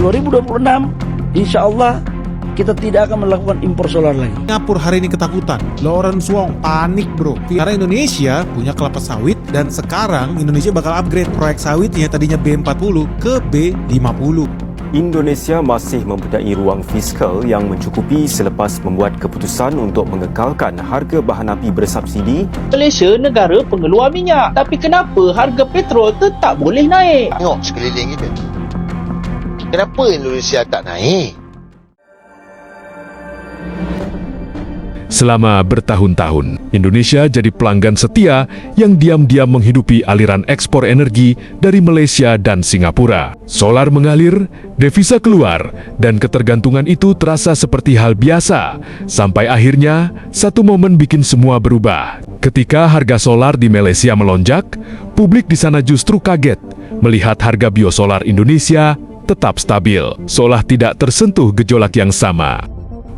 2026 insya Allah kita tidak akan melakukan impor solar lagi. Singapura hari ini ketakutan. Lawrence Wong panik bro. Karena Indonesia punya kelapa sawit dan sekarang Indonesia bakal upgrade proyek sawitnya tadinya B40 ke B50. Indonesia masih mempunyai ruang fiskal yang mencukupi selepas membuat keputusan untuk mengekalkan harga bahan api bersubsidi. Malaysia negara pengeluar minyak, tapi kenapa harga petrol tetap boleh naik? Tengok sekeliling kita. Kenapa Indonesia tak naik? Selama bertahun-tahun, Indonesia jadi pelanggan setia yang diam-diam menghidupi aliran ekspor energi dari Malaysia dan Singapura. Solar mengalir, devisa keluar, dan ketergantungan itu terasa seperti hal biasa. Sampai akhirnya, satu momen bikin semua berubah. Ketika harga solar di Malaysia melonjak, publik di sana justru kaget melihat harga biosolar Indonesia tetap stabil, seolah tidak tersentuh gejolak yang sama.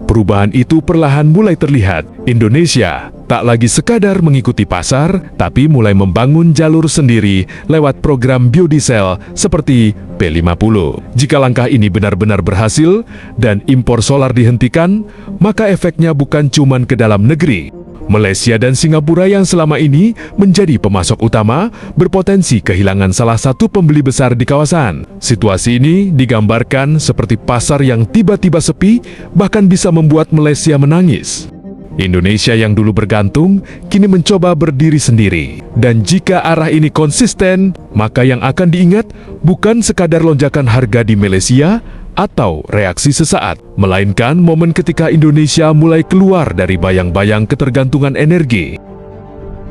Perubahan itu perlahan mulai terlihat. Indonesia tak lagi sekadar mengikuti pasar, tapi mulai membangun jalur sendiri lewat program biodiesel seperti B50. Jika langkah ini benar-benar berhasil dan impor solar dihentikan, maka efeknya bukan cuma ke dalam negeri. Malaysia dan Singapura yang selama ini menjadi pemasok utama berpotensi kehilangan salah satu pembeli besar di kawasan. Situasi ini digambarkan seperti pasar yang tiba-tiba sepi, bahkan bisa membuat Malaysia menangis. Indonesia yang dulu bergantung, kini mencoba berdiri sendiri. Dan jika arah ini konsisten, maka yang akan diingat bukan sekadar lonjakan harga di Malaysia atau reaksi sesaat, melainkan momen ketika Indonesia mulai keluar dari bayang-bayang ketergantungan energi.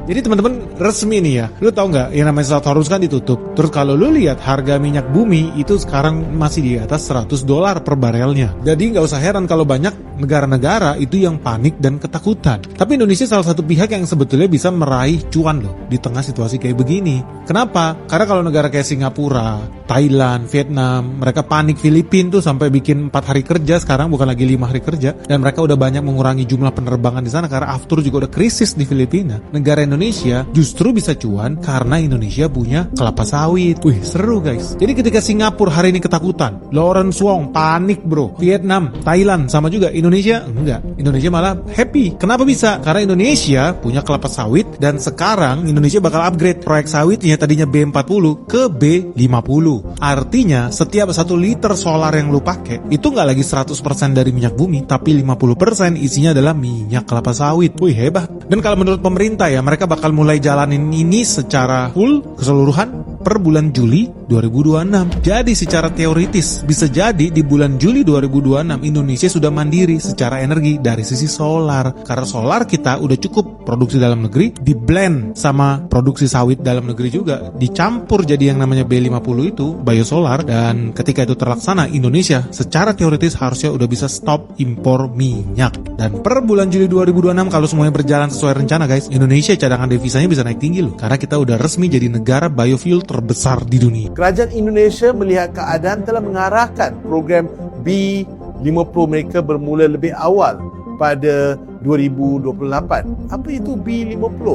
Jadi teman-teman resmi nih ya, lu tahu nggak yang namanya Strait Hormuz kan ditutup. Terus kalau lu lihat harga minyak bumi itu sekarang masih di atas $100 per barelnya. Jadi nggak usah heran kalau banyak negara-negara itu yang panik dan ketakutan. Tapi Indonesia salah satu pihak yang sebetulnya bisa meraih cuan loh di tengah situasi kayak begini. Kenapa? Karena kalau negara kayak Singapura, Thailand, Vietnam, mereka panik. Filipina tuh sampai bikin 4 hari kerja sekarang bukan lagi 5 hari kerja, dan mereka udah banyak mengurangi jumlah penerbangan di sana karena aftur juga udah krisis di Filipina. Negara Indonesia justru bisa cuan karena Indonesia punya kelapa sawit. Wih, seru guys. Jadi ketika Singapura hari ini ketakutan, Lawrence Wong panik bro, Vietnam, Thailand sama juga, Indonesia enggak. Indonesia malah happy. Kenapa bisa? Karena Indonesia punya kelapa sawit dan sekarang Indonesia bakal upgrade proyek sawitnya tadinya B40 ke B50. Artinya setiap 1 liter solar yang lu pakai itu nggak lagi 100% dari minyak bumi, tapi 50% isinya adalah minyak kelapa sawit. Wih, hebat. Dan kalau menurut pemerintah ya, mereka bakal mulai jalanin ini secara full keseluruhan per bulan Juli 2026. Jadi secara teoritis bisa jadi di bulan Juli 2026 Indonesia sudah mandiri secara energi dari sisi solar. Karena solar kita udah cukup produksi dalam negeri, di blend sama produksi sawit dalam negeri juga, dicampur jadi yang namanya B50 itu biosolar. Dan ketika itu terlaksana, Indonesia secara teoritis harusnya udah bisa stop impor minyak. Dan per bulan Juli 2026 kalau semuanya berjalan sesuai rencana guys, Indonesia cadangan devisanya bisa naik tinggi loh. Karena kita udah resmi jadi negara biofuel terbesar di dunia. Kerajaan Indonesia melihat keadaan telah mengarahkan program B50 mereka bermula lebih awal pada 2028. Apa itu B50?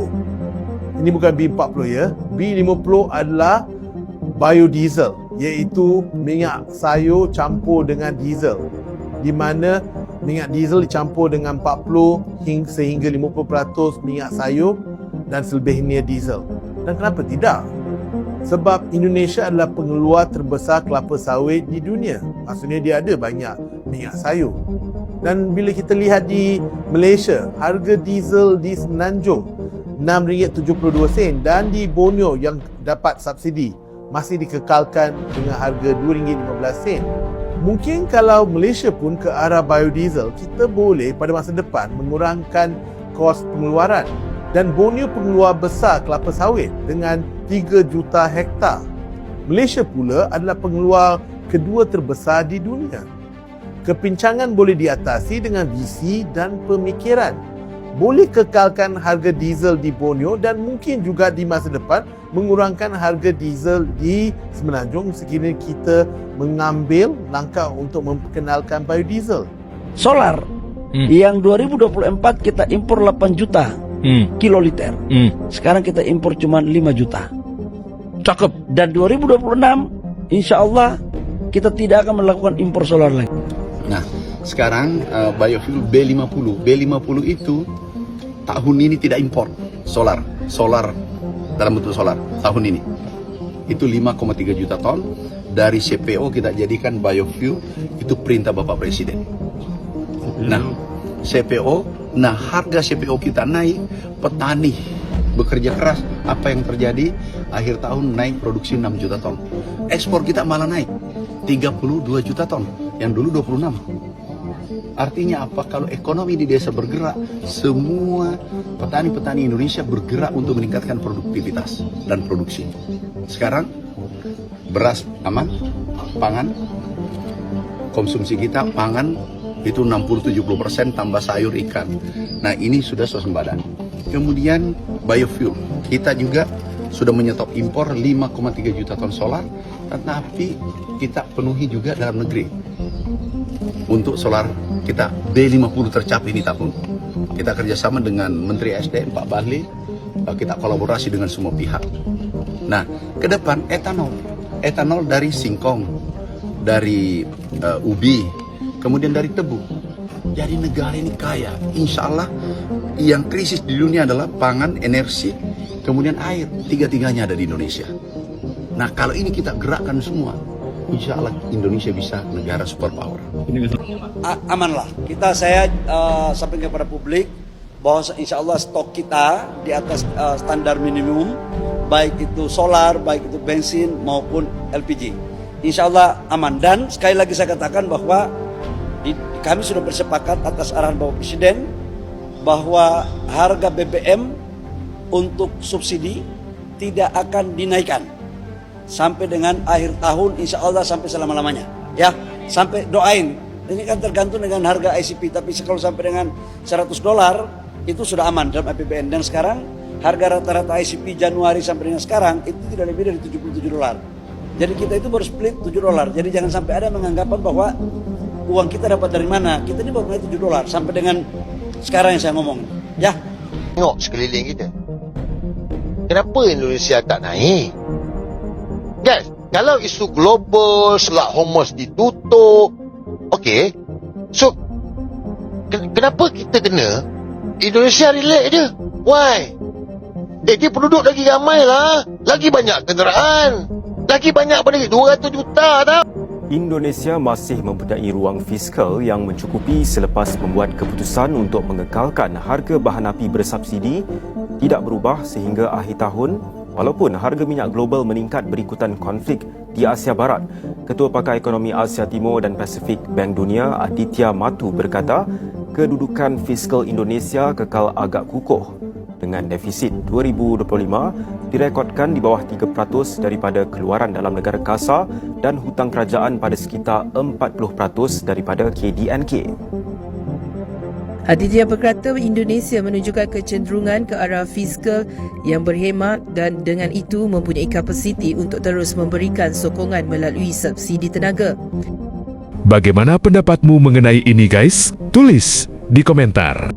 Ini bukan B40 ya. B50 adalah biodiesel, iaitu minyak sayur campur dengan diesel, di mana minyak diesel dicampur dengan 40 sehingga 50% minyak sayur dan selebihnya diesel. Dan kenapa tidak? Sebab Indonesia adalah pengeluar terbesar kelapa sawit di dunia. Maksudnya dia ada banyak minyak sayur. Dan bila kita lihat di Malaysia, harga diesel di Semenanjung RM6.72 dan di Borneo yang dapat subsidi masih dikekalkan dengan harga RM2.15. Mungkin kalau Malaysia pun ke arah biodiesel, kita boleh pada masa depan mengurangkan kos pengeluaran. Dan Borneo pengeluar besar kelapa sawit dengan 3 juta hektar. Malaysia pula adalah pengeluar kedua terbesar di dunia. Kepincangan boleh diatasi dengan visi dan pemikiran. Boleh kekalkan harga diesel di Borneo dan mungkin juga di masa depan mengurangkan harga diesel di Semenanjung sekiranya kita mengambil langkah untuk memperkenalkan biodiesel. Solar yang 2024 kita impor 8 juta kiloliter. Sekarang kita impor cuma 5 juta. Cakep. Dan 2026 insya Allah kita tidak akan melakukan impor solar lagi. Nah, sekarang biofuel B50 itu tahun ini tidak impor solar dalam bentuk solar tahun ini. Itu 5,3 juta ton dari CPO kita jadikan biofuel, itu perintah Bapak Presiden. Nah, harga CPO kita naik, petani bekerja keras, apa yang terjadi? Akhir tahun naik produksi 6 juta ton. Ekspor kita malah naik 32 juta ton, yang dulu 26. Artinya apa? Kalau ekonomi di desa bergerak, semua petani-petani Indonesia bergerak untuk meningkatkan produktivitas dan produksi. Sekarang beras aman, pangan, konsumsi kita pangan itu 60-70% tambah sayur ikan. Nah, ini sudah swasembada. Kemudian biofuel, kita juga sudah menyetop impor 5,3 juta ton solar, tetapi kita penuhi juga dalam negeri. Untuk solar kita B50 tercapai di tahun. Kita kerjasama dengan Menteri SDM Pak Bahlil, kita kolaborasi dengan semua pihak. Nah, ke depan etanol dari singkong, dari ubi, kemudian dari tebu. Jadi negara ini kaya. Insya Allah yang krisis di dunia adalah pangan, energi, kemudian air. Tiga-tiganya ada di Indonesia. Nah, kalau ini kita gerakkan semua, insya Allah Indonesia bisa negara superpower. Amanlah. Saya sampaikan kepada publik bahwa insya Allah stok kita di atas standar minimum, baik itu solar, baik itu bensin maupun LPG. Insya Allah aman. Dan sekali lagi saya katakan bahwa kami sudah bersepakat atas arahan Bapak Presiden bahwa harga BBM untuk subsidi tidak akan dinaikkan sampai dengan akhir tahun, insya Allah sampai selama-lamanya. Ya, sampai doain. Ini kan tergantung dengan harga ICP, tapi kalau sampai dengan $100 itu sudah aman dalam APBN. Dan sekarang harga rata-rata ICP Januari sampai dengan sekarang itu tidak lebih dari $77. Jadi kita itu baru split $7. Jadi jangan sampai ada menganggapan bahwa uang kita dapat dari mana. Kita ini baru naik $7 sampai dengan sekarang yang saya ngomong. Ya. Tengok sekeliling kita. Kenapa Indonesia tak naik? Guys, kalau isu global, Selat Hormuz ditutup, okey. So, kenapa kita kena Indonesia relax je? Why? Dia penduduk lagi ramai lah. Lagi banyak kenderaan. Lagi banyak pada 200 juta tau. Indonesia masih mempunyai ruang fiskal yang mencukupi selepas membuat keputusan untuk mengekalkan harga bahan api bersubsidi tidak berubah sehingga akhir tahun. Walaupun harga minyak global meningkat berikutan konflik di Asia Barat, Ketua Pakar Ekonomi Asia Timur dan Pasifik Bank Dunia Aditya Matu berkata, kedudukan fiskal Indonesia kekal agak kukuh dengan defisit 2025 direkodkan di bawah 3% daripada keluaran dalam negara kasar dan hutang kerajaan pada sekitar 40% daripada KDNK. Aditya berkata Indonesia menunjukkan kecenderungan ke arah fiskal yang berhemat dan dengan itu mempunyai kapasiti untuk terus memberikan sokongan melalui subsidi tenaga. Bagaimana pendapatmu mengenai ini guys? Tulis di komentar.